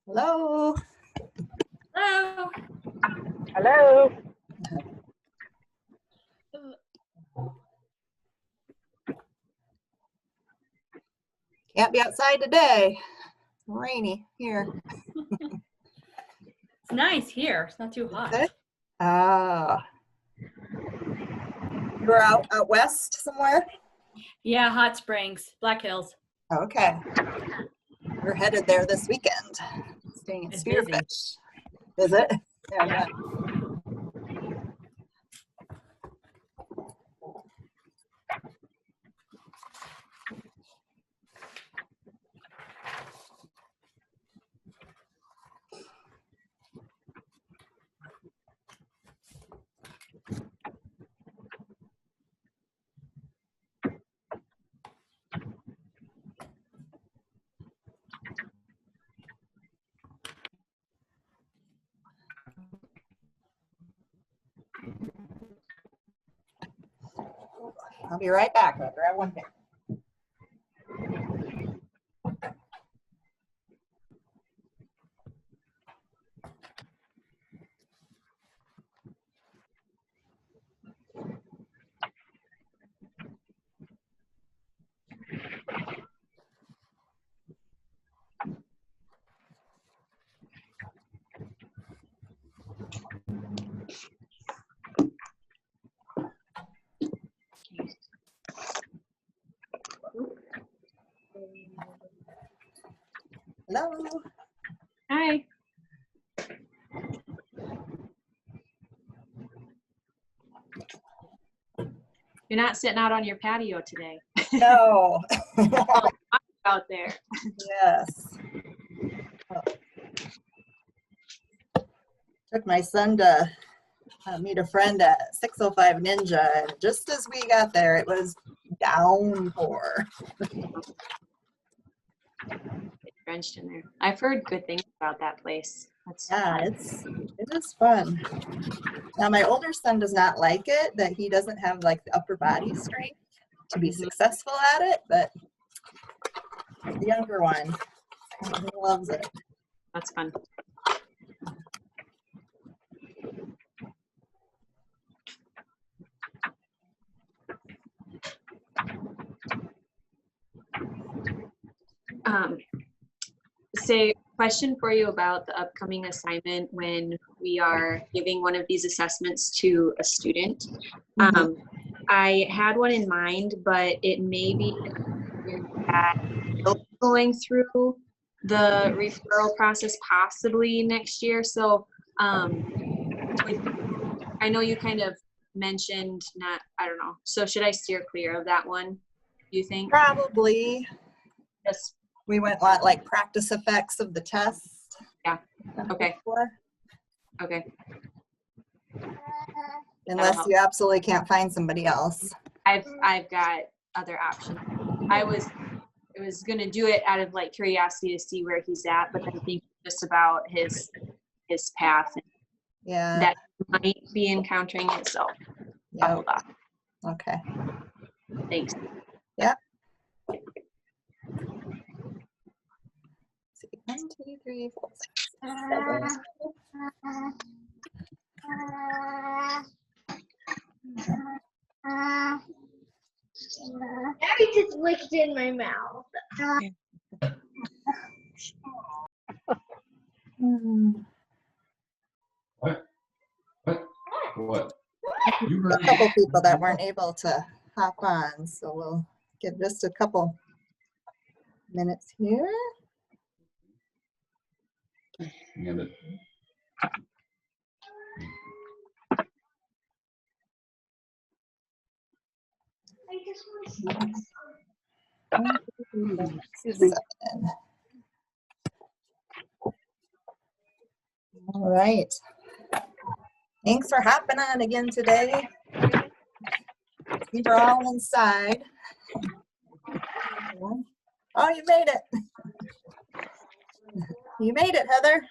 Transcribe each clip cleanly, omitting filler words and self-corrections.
Hello. Hello. Hello. Can't be outside today. It's rainy here. It's nice here. It's not too hot. Good. You're out west somewhere? Yeah, Hot Springs, Black Hills. Okay. We're headed there this weekend. Staying at It's Spearfish. Is it? Yeah. I'll be right back. I'll grab one here. Hello. Hi. You're not sitting out on your patio today. No. Out there. Yes. Oh. Took my son to meet a friend at 605 Ninja, and just as we got there, it was downpour. It's drenched in there. I've heard good things about that place. Yeah, it is fun. Now my older son does not like it, that he doesn't have like the upper body strength to be successful at it, but the younger one, he loves it. That's fun. Say, question for you about the upcoming assignment when we are giving one of these assessments to a student. I had one in mind, but it may be that going through the referral process possibly next year. So I know you kind of mentioned I don't know. So should I steer clear of that one, you think? Probably. Yes. We went like practice effects of the test. Yeah. Okay. Okay. Unless you absolutely can't find somebody else. I've got other options. I was gonna do it out of like curiosity to see where he's at, but I think just about his path. Yeah. That might be encountering it. So I'll hold off. Okay. Thanks. Yeah. 1, 2, 3, 4, 6, 7. Abby just licked in my mouth. What? A couple people that weren't able to hop on, so we'll give just a couple minutes here. Hand it. I just want to see. 7. All right. Thanks for hopping on again today. We were all inside. Oh, you made it. You made it, Heather.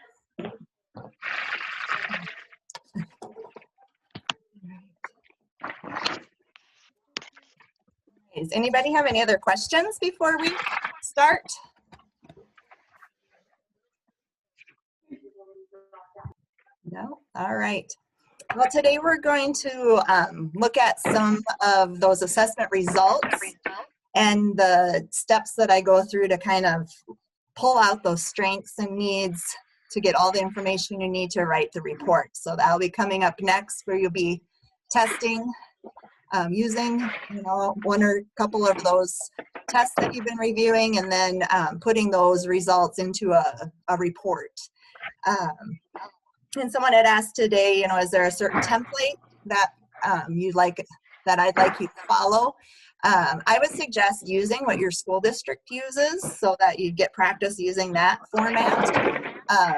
Does anybody have any other questions before we start? All right. Well, today we're going to look at some of those assessment results and the steps that I go through to kind of pull out those strengths and needs to get all the information you need to write the report. So that'll be coming up next, where you'll be testing using, one or a couple of those tests that you've been reviewing, and then putting those results into a report. And someone had asked today, is there a certain template that you'd like, that I'd like you to follow? I would suggest using what your school district uses so that you get practice using that format.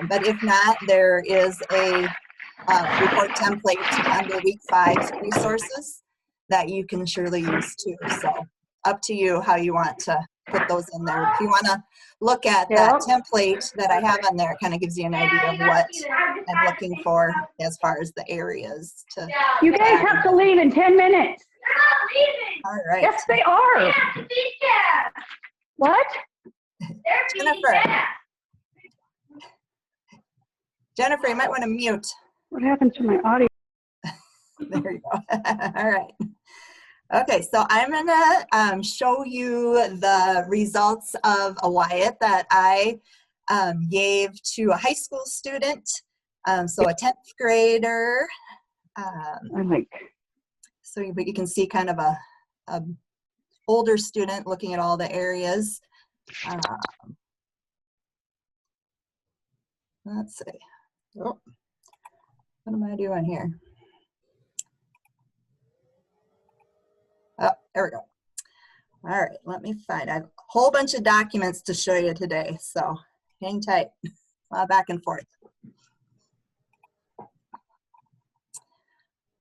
But if not, there is a report template under week 5 resources that you can surely use too. So up to you how you want to put those in there. If you want to look at that template that I have on there, it kind of gives you an idea of what I'm looking for as far as the areas to. You guys have to leave in 10 minutes. All right. Yes, they are. What? Jennifer, you might want to mute. What happened to my audio? There you go. All right. Okay, so I'm gonna show you the results of a WIAT that I gave to a high school student, so a 10th grader. But you can see kind of a older student looking at all the areas. Let's see. Oh, what am I doing here? Oh, there we go. All right, let me find. I have a whole bunch of documents to show you today, so hang tight. A lot back and forth.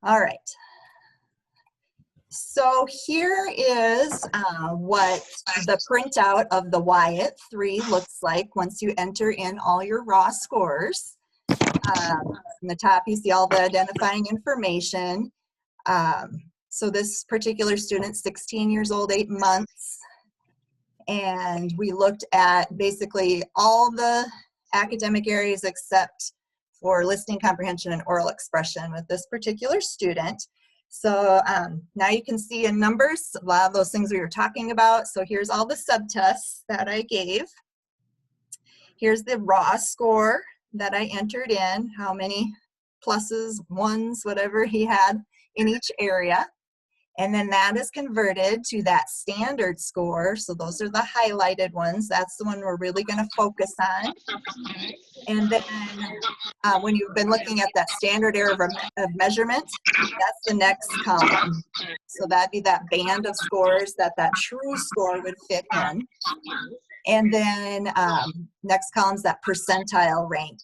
All right. So here is what the printout of the WIAT 3 looks like once you enter in all your raw scores. From the top, you see all the identifying information. So this particular student, 16 years old, 8 months, and we looked at basically all the academic areas except for listening comprehension and oral expression with this particular student. So now you can see in numbers a lot of those things we were talking about. So here's all the subtests that I gave. Here's the raw score that I entered in, how many pluses, ones, whatever he had in each area. And then that is converted to that standard score. So those are the highlighted ones. That's the one we're really going to focus on. And then when you've been looking at that standard error of measurement, that's the next column. So that'd be that band of scores that true score would fit in. And then next column's that percentile rank.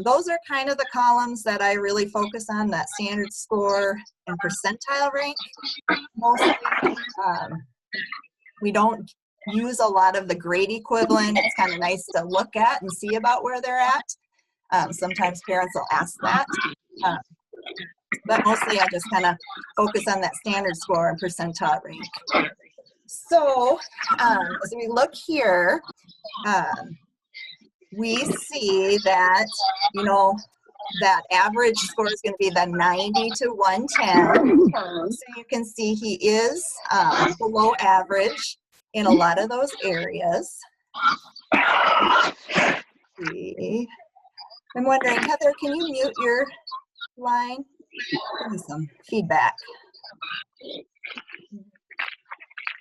Those are kind of the columns that I really focus on, that standard score and percentile rank. Mostly, we don't use a lot of the grade equivalent. It's kind of nice to look at and see about where they're at. Sometimes parents will ask that. But mostly I just kind of focus on that standard score and percentile rank. So as we look here, we see that, that average score is going to be the 90 to 110. So you can see he is below average in a lot of those areas. I'm wondering, Heather, can you mute your line? Give me some feedback.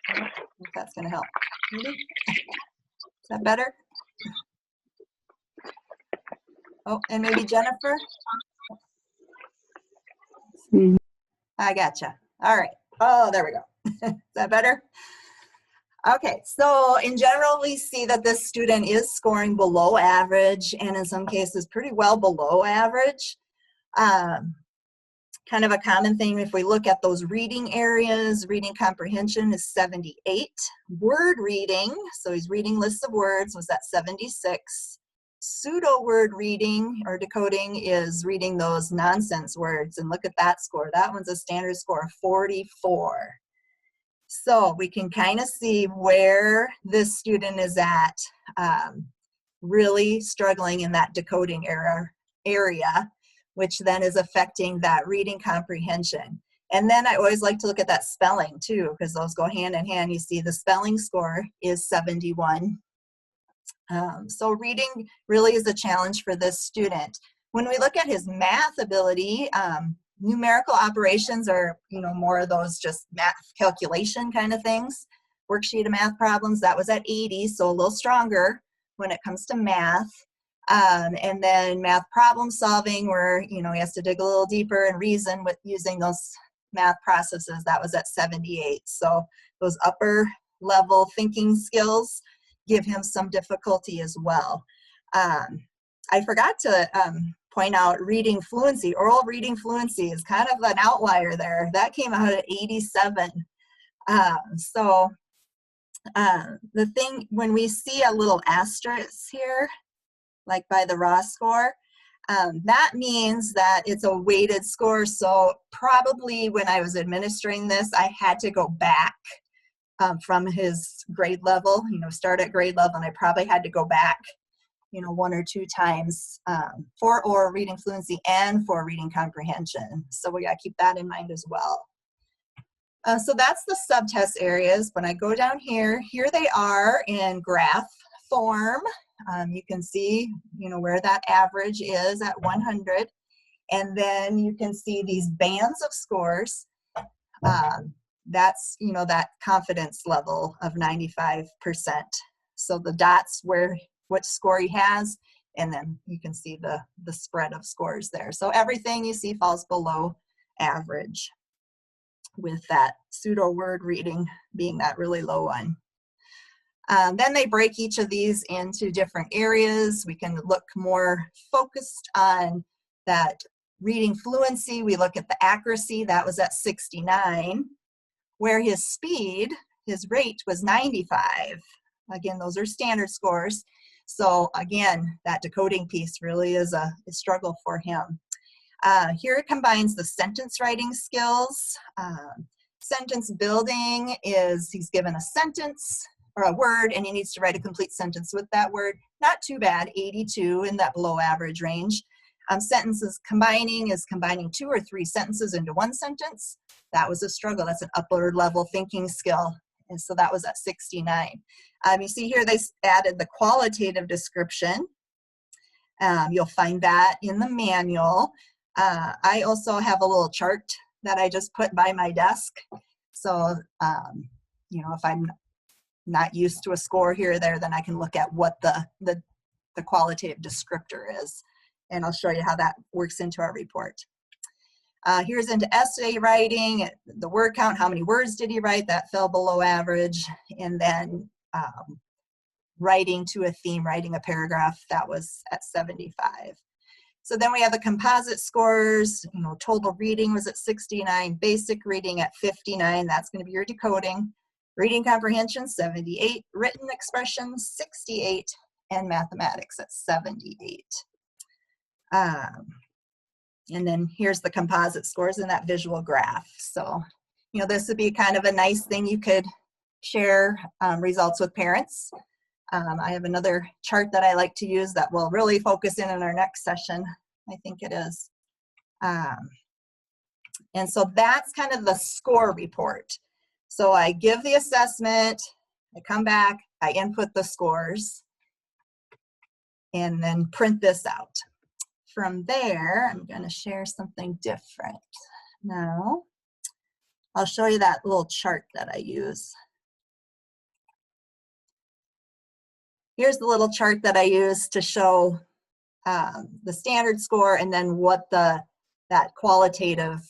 I don't know if that's going to help. Maybe? Is that better? Oh, and maybe Jennifer? I gotcha. All right. Oh, there we go. Is that better? Okay, so in general, we see that this student is scoring below average, and in some cases pretty well below average. Kind of a common thing if we look at those reading areas, reading comprehension is 78. Word reading, so he's reading lists of words, was at 76. Pseudo word reading or decoding is reading those nonsense words, and look at that score. That one's a standard score of 44. So we can kind of see where this student is at, really struggling in that decoding area. which then is affecting that reading comprehension. And then I always like to look at that spelling too, because those go hand in hand. You see the spelling score is 71. So reading really is a challenge for this student. When we look at his math ability, numerical operations are, more of those just math calculation kind of things. Worksheet of math problems, that was at 80, so a little stronger when it comes to math. And then math problem solving, where, he has to dig a little deeper and reason with using those math processes, that was at 78. So those upper level thinking skills give him some difficulty as well. I forgot to point out reading fluency. Oral reading fluency is kind of an outlier there. That came out at 87. The thing, when we see a little asterisk here, like by the raw score, that means that it's a weighted score. So probably when I was administering this, I had to go back from his grade level, start at grade level, and I probably had to go back, 1 or 2 times for oral reading fluency and for reading comprehension. So we got to keep that in mind as well. So that's the subtest areas. When I go down here they are in graph form. You can see, where that average is at 100. And then you can see these bands of scores. That's, that confidence level of 95%. So the dots what score he has, and then you can see the spread of scores there. So everything you see falls below average, with that pseudo word reading being that really low one. Then they break each of these into different areas. We can look more focused on that reading fluency. We look at the accuracy, that was at 69, where his speed, his rate was 95. Again, those are standard scores. So again, that decoding piece really is a struggle for him. Here it combines the sentence writing skills. Sentence building is, he's given a sentence or a word, and he needs to write a complete sentence with that word. Not too bad, 82, in that below average range. Sentences combining is combining 2 or 3 sentences into one sentence. That was a struggle. That's an upper level thinking skill. And so that was at 69. You see here they added the qualitative description. You'll find that in the manual. I also have a little chart that I just put by my desk. So, if I'm not used to a score here or there, then I can look at what the qualitative descriptor is. And I'll show you how that works into our report. Here's into essay writing, the word count, how many words did he write? That fell below average. And then writing to a theme, writing a paragraph, that was at 75. So then we have the composite scores. Total reading was at 69, basic reading at 59. That's going to be your decoding. Reading comprehension, 78. Written expression, 68. And mathematics at 78. And then here's the composite scores in that visual graph. So, this would be kind of a nice thing you could share results with parents. I have another chart that I like to use that will really focus in on our next session. I think it is. And so that's kind of the score report. So I give the assessment, I come back, I input the scores, and then print this out. From there, I'm going to share something different. Now, I'll show you that little chart that I use. Here's the little chart that I use to show the standard score and then what that qualitative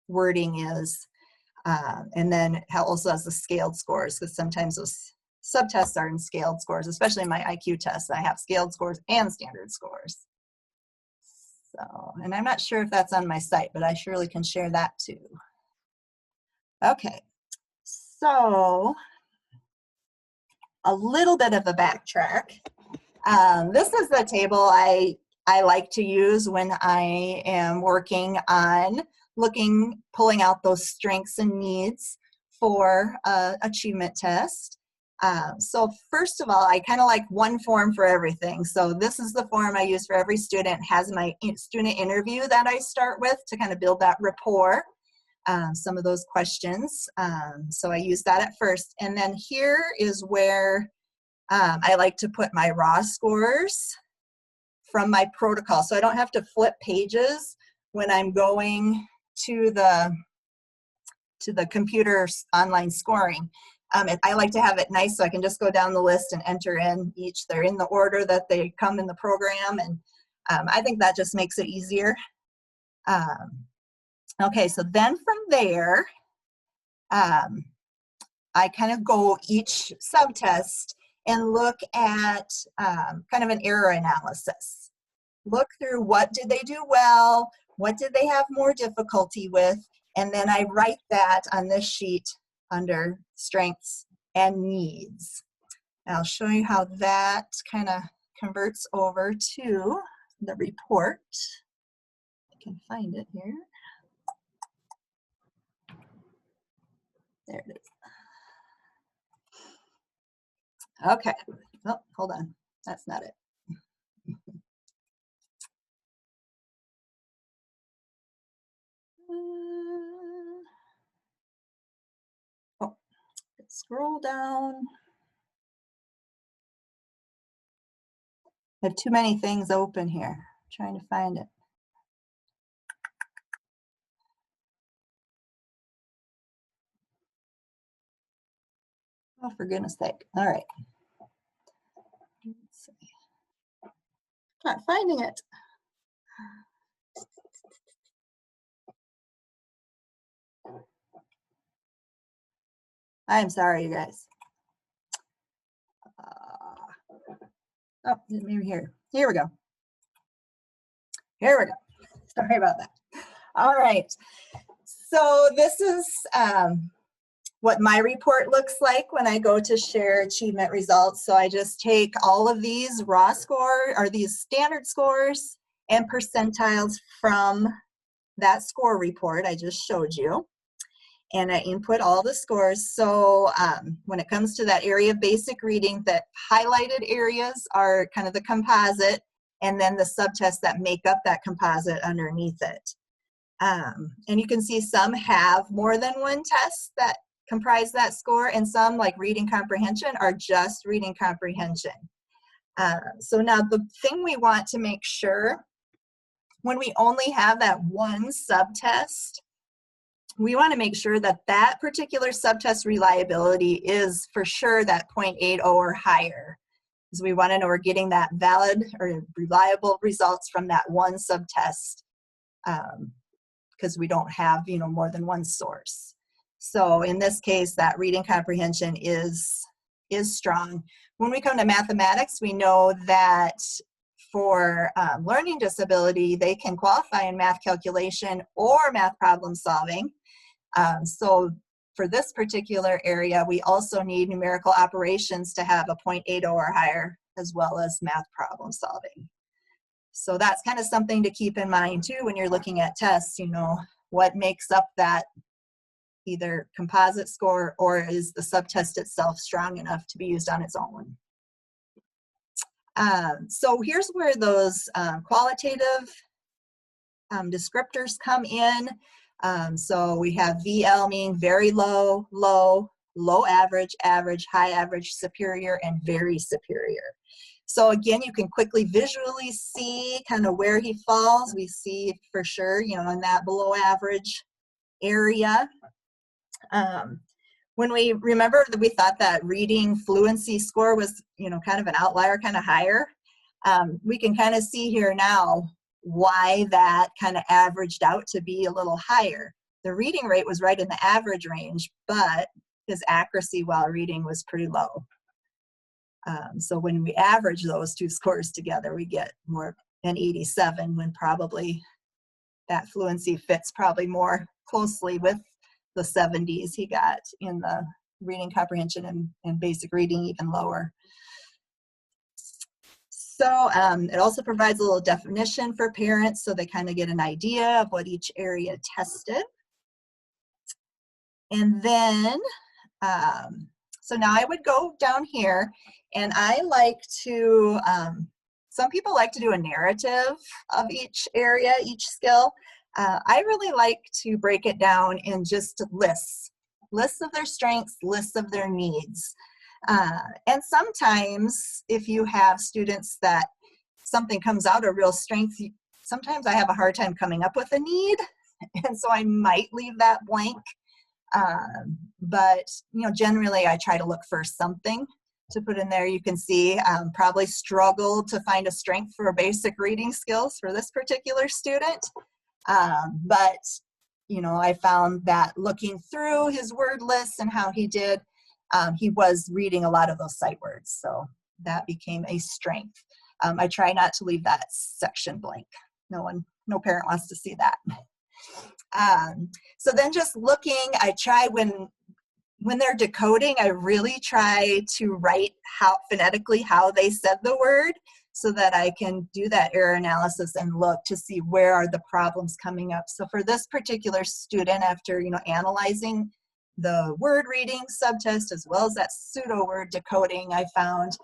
wording is. And then it also has the scaled scores, because sometimes those subtests are in scaled scores, especially in my IQ test. I have scaled scores and standard scores. So, and I'm not sure if that's on my site, but I surely can share that too. Okay, so a little bit of a backtrack. This is the table I like to use when I am working on pulling out those strengths and needs for achievement test. So first of all, I kind of like one form for everything. So this is the form I use for every student. It has my student interview that I start with to kind of build that rapport. Some of those questions. So I use that at first. And then here is where I like to put my raw scores from my protocol. So I don't have to flip pages when I'm going to the computer's online scoring. I like to have it nice so I can just go down the list and enter in each. They're in the order that they come in the program, and I think that just makes it easier. Okay, so then from there, I kind of go each subtest and look at kind of an error analysis. Look through what did they do well, what did they have more difficulty with, and then I write that on this sheet under strengths and needs. And I'll show you how that kind of converts over to the report. I can find it here. There it is. Okay. Oh, hold on. That's not it. Oh, scroll down. I have too many things open here. I'm trying to find it. Oh, for goodness sake. All right. Let's see. Not finding it. I'm sorry, you guys. Oh, maybe here. Here we go. Here we go. Sorry about that. All right. So this is what my report looks like when I go to share achievement results. So I just take all of these raw score or these standard scores and percentiles from that score report I just showed you. And I input all the scores. So when it comes to that area of basic reading, the highlighted areas are kind of the composite, and then the subtests that make up that composite underneath it. And you can see some have more than one test that comprise that score, and some, like reading comprehension, are just reading comprehension. So now the thing we want to make sure, when we only have that one subtest, we want to make sure that that particular subtest reliability is for sure that 0.80 or higher. Because we want to know we're getting that valid or reliable results from that one subtest, because we don't have, you know, more than one source. So in this case, that reading comprehension is strong. When we come to mathematics, we know that for learning disability, they can qualify in math calculation or math problem solving. So for this particular area, we also need numerical operations to have a 0.80 or higher, as well as math problem solving. So that's kind of something to keep in mind too when you're looking at tests, you know, what makes up that either composite score, or is the subtest itself strong enough to be used on its own. So here's where those qualitative descriptors come in. So we have VL meaning very low, low, low average, average, high average, superior, and very superior. So again, you can quickly visually see kind of where he falls. We see for sure, you know, in that below average area. When we remember that we thought that reading fluency score was, you know, kind of an outlier, kind of higher, we can kind of see here now why that kind of averaged out to be a little higher. The reading rate was right in the average range, but his accuracy while reading was pretty low. So when we average those two scores together, we get more than 87, when probably that fluency fits probably more closely with the 70s he got in the reading comprehension, and basic reading even lower. So it also provides a little definition for parents so they kind of get an idea of what each area tested. And then So now I would go down here, and I like to, some people like to do a narrative of each area, each skill. I really like to break it down in just lists of their strengths, lists of their needs. And sometimes if you have students that something comes out, a real strength, sometimes I have a hard time coming up with a need, and so I might leave that blank. But generally I try to look for something to put in there. You can see probably struggled to find a strength for basic reading skills for this particular student. But I found that looking through his word lists and how he did, he was reading a lot of those sight words, so that became a strength. I try not to leave that section blank. No parent wants to see that. So then just looking, I try when they're decoding, I really try to write phonetically how they said the word, so that I can do that error analysis and look to see where are the problems coming up. So for this particular student, after analyzing the word reading subtest as well as that pseudo word decoding, I found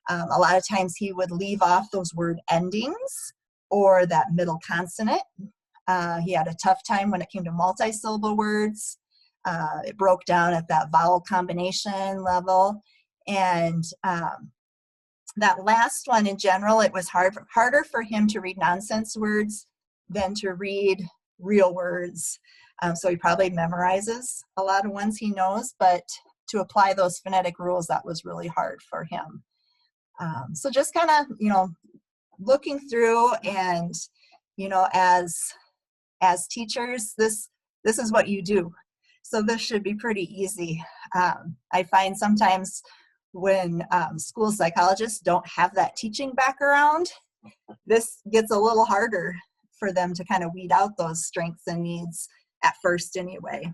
a lot of times he would leave off those word endings or that middle consonant. He had a tough time when it came to multi-syllable words. It broke down at that vowel combination level. And that last one, in general, it was harder for him to read nonsense words than to read real words. So he probably memorizes a lot of ones he knows, but to apply those phonetic rules, that was really hard for him. So just kind of, looking through, and, as teachers, this is what you do. So this should be pretty easy. I find sometimes when school psychologists don't have that teaching background, this gets a little harder for them to kind of weed out those strengths and needs at first anyway.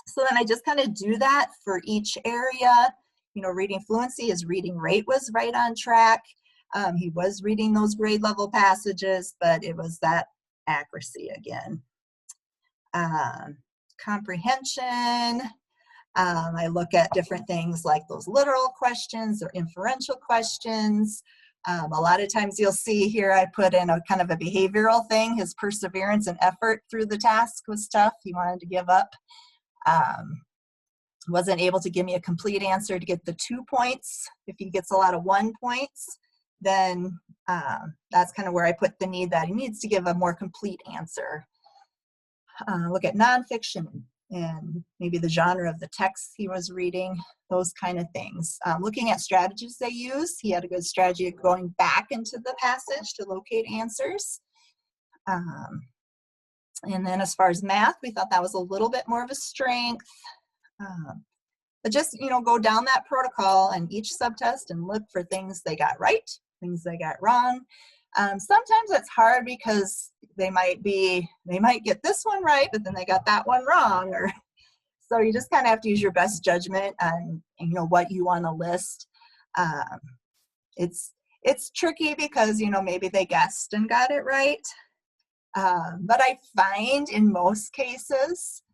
So then I just kind of do that for each area. Reading fluency, his reading rate was right on track. He was reading those grade level passages, but it was that accuracy again. Comprehension, I look at different things like those literal questions or inferential questions. A lot of times you'll see here I put in a kind of a behavioral thing. His perseverance and effort through the task was tough. He wanted to give up. Wasn't able to give me a complete answer to get the 2 points. If he gets a lot of 1 points, then that's kind of where I put the need that he needs to give a more complete answer. Look at nonfiction and maybe the genre of the text he was reading, those kind of things. Looking at strategies they use, he had a good strategy of going back into the passage to locate answers. And then as far as math, we thought that was a little bit more of a strength. But just, go down that protocol and each subtest and look for things they got right, things they got wrong. Sometimes it's hard because they might get this one right, but then they got that one wrong. So you just kind of have to use your best judgment on, what you want to list. It's tricky because, maybe they guessed and got it right. But I find in most cases,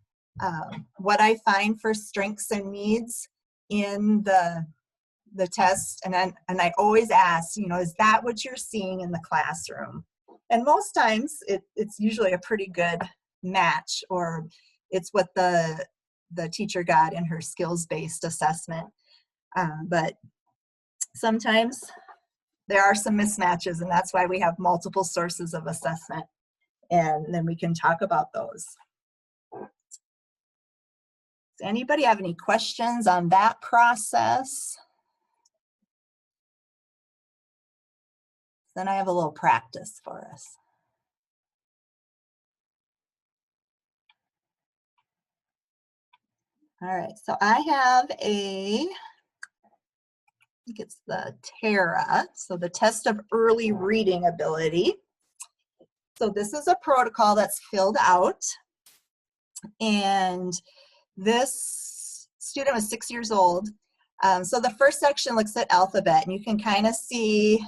what I find for strengths and needs in the test, and I always ask, is that what you're seeing in the classroom? And most times it's usually a pretty good match, or it's what the teacher got in her skills-based assessment. But sometimes there are some mismatches, and that's why we have multiple sources of assessment, and then we can talk about those. Does anybody have any questions on that process? Then I have a little practice for us. All right, so I have I think it's the TERA, so the Test of Early Reading Ability. So this is a protocol that's filled out, and this student was 6 years old. So the first section looks at alphabet, and you can kind of see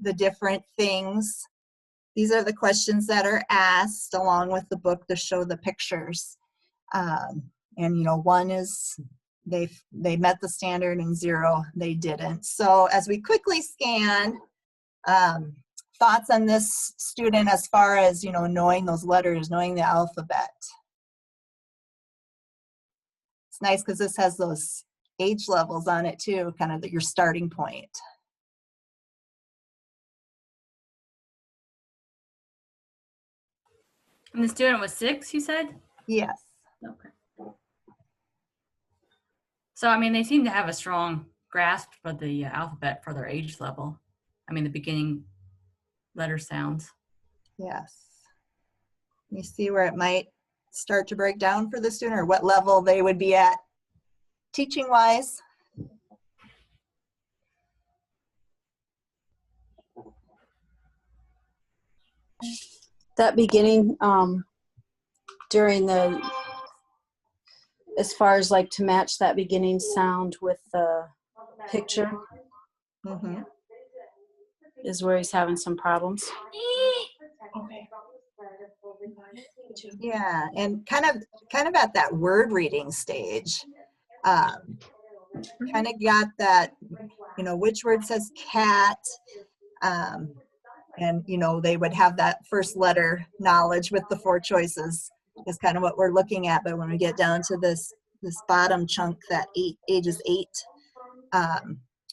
the different things. These are the questions that are asked along with the book to show the pictures. And one is they met the standard, and 0, they didn't. So as we quickly scan, thoughts on this student as far as, you know, knowing those letters, knowing the alphabet. It's nice because this has those age levels on it too, kind of your starting point. And the student was 6, you said? Yes. Okay. So, I mean, they seem to have a strong grasp for the alphabet for their age level. I mean, the beginning letter sounds. Yes. You see where it might start to break down for the student, or what level they would be at teaching wise. That beginning during the, as far as like to match that beginning sound with the picture Mm-hmm. is where he's having some problems. Yeah, and kind of at that word reading stage, kind of got that, you know, which word says cat, and you know, they would have that first letter knowledge with the 4 choices is kind of what we're looking at. But when we get down to this bottom chunk, that ages 8,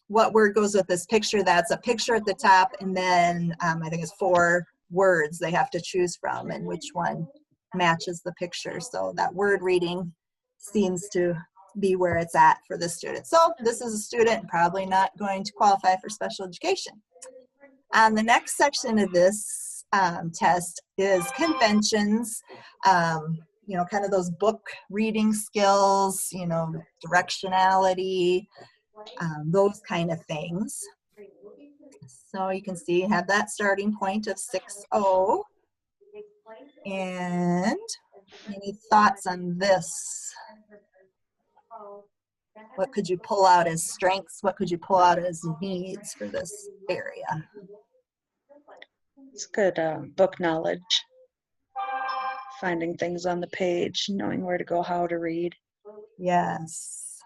what word goes with this picture? That's a picture at the top, and then I think it's 4 words they have to choose from, and which one matches the picture. So that word reading seems to be where it's at for this student. So this is a student probably not going to qualify for special education. And the next section of this test is conventions, you know, kind of those book reading skills, you know, directionality, those kind of things. So you can see, have that starting point of 6-0. And any thoughts on this? What could you pull out as strengths? What could you pull out as needs for this area? It's good book knowledge. Finding things on the page, knowing where to go, how to read. Yes.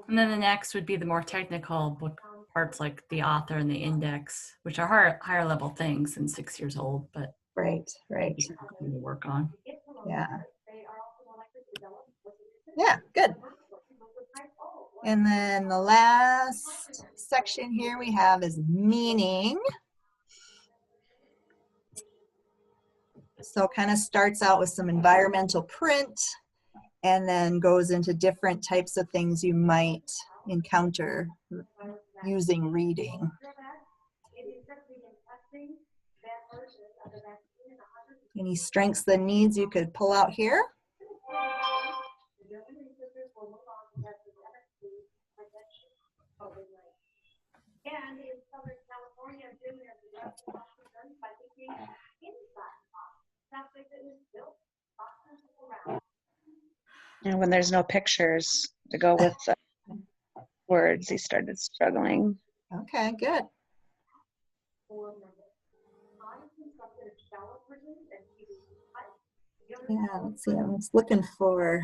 And then the next would be the more technical book parts, like the author and the index, which are higher level things than 6 years old, but Right. something to work on. Yeah. Yeah, good. And then the last section here we have is meaning. So kind of starts out with some environmental print, and then goes into different types of things you might encounter using reading. Any strengths and needs you could pull out here? And when there's no pictures to go with the words, he started struggling. Okay, good. Yeah, let's see, I'm just looking for,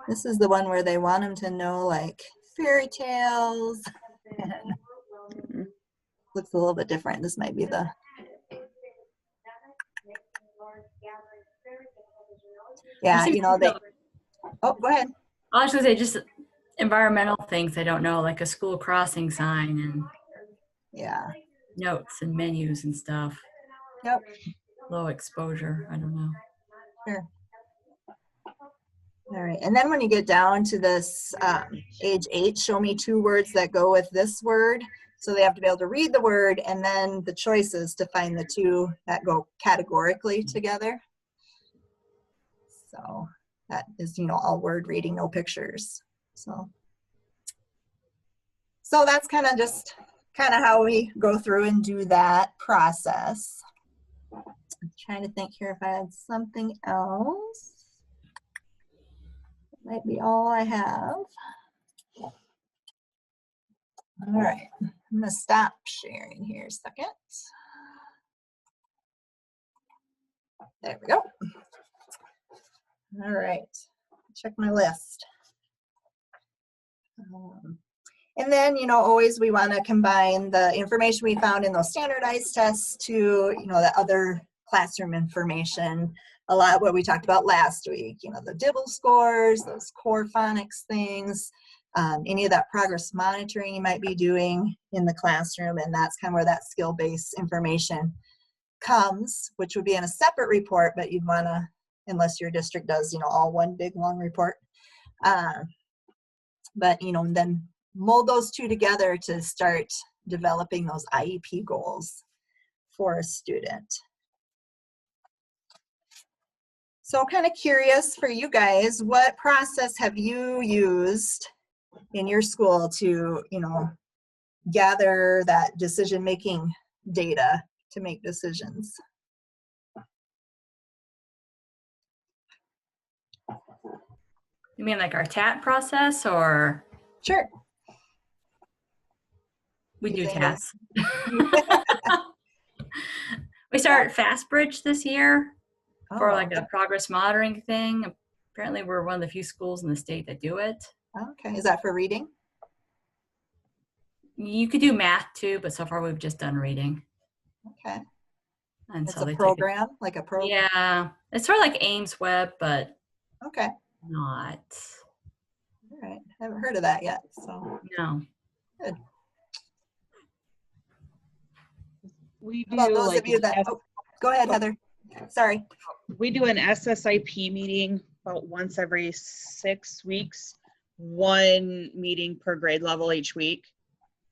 this is the one where they want them to know like fairy tales. Looks a little bit different. This might be the, yeah, you know, they, oh, go ahead. I was going to say just environmental things they don't know, like a school crossing sign and Yeah. notes and menus and stuff. Yep. Low exposure, I don't know. Sure. All right, and then when you get down to this age 8, show me 2 words that go with this word. So they have to be able to read the word, and then the choices to find the 2 that go categorically together. So that is, you know, all word reading, no pictures. So that's kind of just how we go through and do that process. I'm trying to think here if I had something else. Might be all I have. All right, I'm gonna stop sharing here a second. There we go. All right, check my list. And then, you know, always we want to combine the information we found in those standardized tests to, you know, the other classroom information. A lot of what we talked about last week, you know, the DIBEL scores, those core phonics things, any of that progress monitoring you might be doing in the classroom, and that's kind of where that skill-based information comes, which would be in a separate report, but you'd want to, unless your district does, you know, all one big long report. But, you know, then mold those two together to start developing those IEP goals for a student. So kind of curious for you guys, what process have you used in your school to, you know, gather that decision-making data to make decisions? You mean like our TAT process, or Sure. we do Using TATs? We started FastBridge this year for like a progress monitoring thing. Apparently we're one of the few schools in the state that do it. Okay, is that for reading? You could do math too, but so far we've just done reading. Okay. And It's so a they program, like a program? Yeah, it's sort of like Ames Web, but Okay. not. All right. I haven't heard of that yet, so. No. Good. We How about do those like of you that, oh, go ahead, Heather. Sorry. we do an SSIP meeting about once every 6 weeks, one meeting per grade level each week.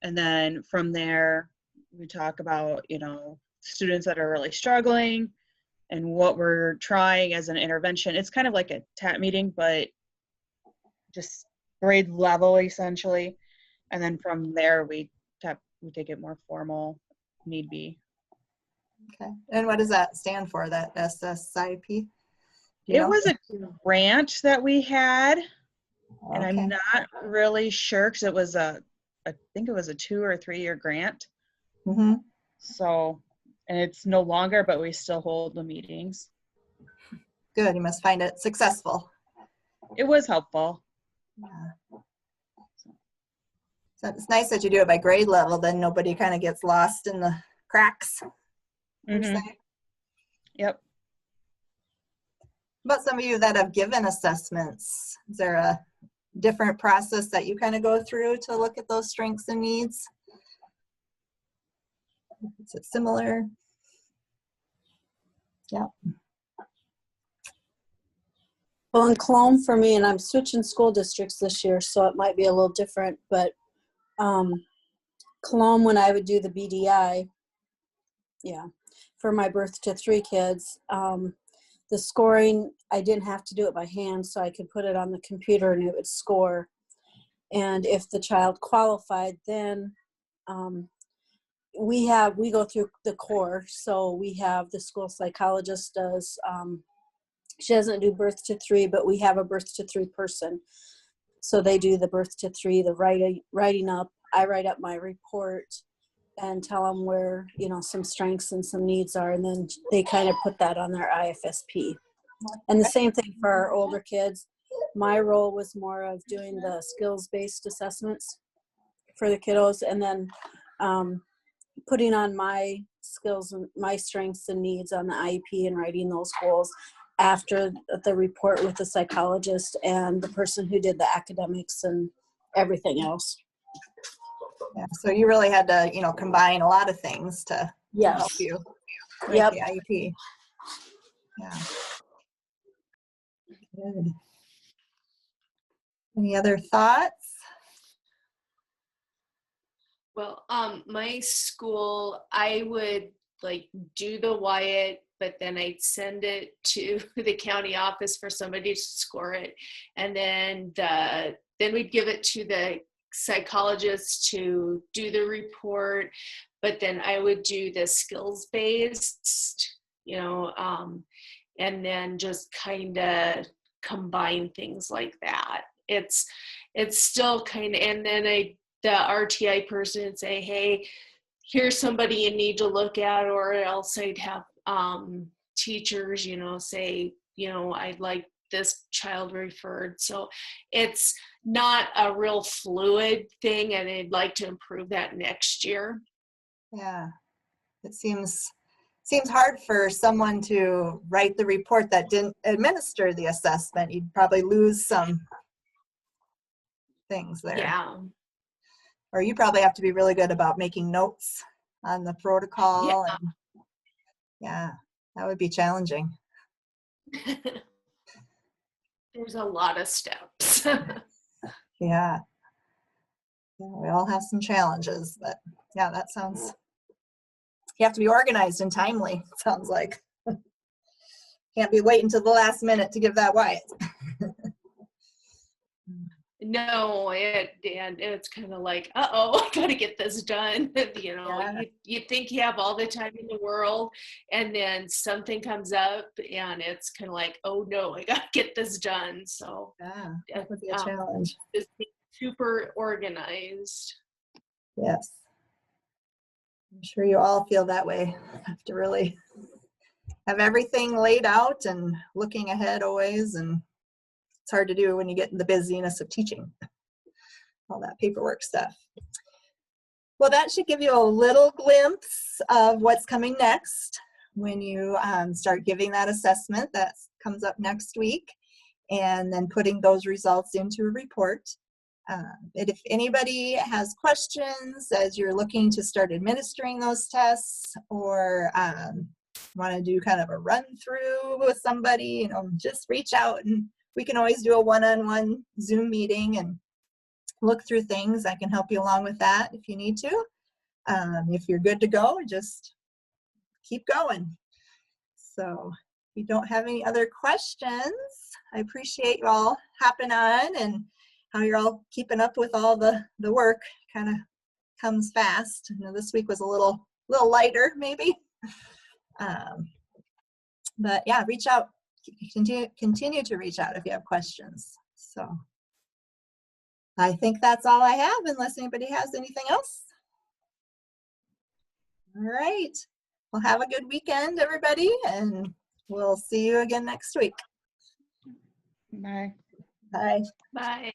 And then from there, we talk about, you know, students that are really struggling and what we're trying as an intervention. It's kind of like a TAT meeting, but just grade level essentially. And then from there, we take it more formal, need be. Okay. And what does that stand for, that SSIP? It was a grant that we had, and Okay. I'm not really sure because it was I think it was a 2 or 3 year grant. Mm-hmm. So, and it's no longer, but we still hold the meetings. Good. You must find it successful. It was helpful. Yeah. So it's nice that you do it by grade level, then nobody kind of gets lost in the cracks. Mm-hmm. Yep. But some of you that have given assessments, is there a different process that you kind of go through to look at those strengths and needs? Is it similar? Yeah. Well, in Cologne for me, and I'm switching school districts this year, so it might be a little different, but Cologne, when I would do the BDI, for my birth to 3 kids, the scoring, I didn't have to do it by hand, so I could put it on the computer and it would score. And if the child qualified, then we go through the core. So we have the school psychologist does, she doesn't do birth to 3, but we have a birth to 3 person. So they do the birth to 3, the writing up. I write up my report and tell them where, you know, some strengths and some needs are, and then they kind of put that on their IFSP. And the same thing for our older kids. My role was more of doing the skills-based assessments for the kiddos, and then putting on my skills and my strengths and needs on the IEP and writing those goals after the report with the psychologist and the person who did the academics and everything else. Yeah, so you really had to, you know, combine a lot of things to help you with the IEP. Yeah. Good. Any other thoughts? Well, my school, I would like do the Wyatt, but then I'd send it to the county office for somebody to score it. And then we'd give it to the psychologist to do the report, but then I would do the skills-based, you know, and then just kind of combine things like that. It's still kind of, and then the RTI person would say, hey, here's somebody you need to look at, or else I'd have teachers, say, I'd like this child referred. So it's not a real fluid thing, and I'd like to improve that next year. Yeah, it seems hard for someone to write the report that didn't administer the assessment. You'd probably lose some things there. Yeah. Or you probably have to be really good about making notes on the protocol. Yeah. And yeah, that would be challenging. There's a lot of steps. Yeah. We all have some challenges, but yeah, that sounds, you have to be organized and timely, it sounds like. Can't be waiting until the last minute to give that Wyatt. No, and it's kind of like, uh-oh, I gotta get this done. Yeah. You think you have all the time in the world, and then something comes up, and it's kind of like, oh no, I gotta get this done. So Yeah, that would be a challenge. just being super organized. Yes. I'm sure you all feel that way. Have to really have everything laid out and looking ahead always, and it's hard to do when you get in the busyness of teaching, all that paperwork stuff. Well, that should give you a little glimpse of what's coming next when you start giving that assessment that comes up next week, and then putting those results into a report. And if anybody has questions as you're looking to start administering those tests, or want to do kind of a run through with somebody, just reach out, and we can always do a one-on-one Zoom meeting and look through things. I can help you along with that if you need to. If you're good to go, just keep going. So if you don't have any other questions, I appreciate you all hopping on, and how you're all keeping up with all the work. Kind of comes fast. This week was a little lighter maybe. But yeah, reach out. Continue to reach out if you have questions. So I think that's all I have, unless anybody has anything else. All right. Well, have a good weekend, everybody, and we'll see you again next week. Bye. Bye. Bye.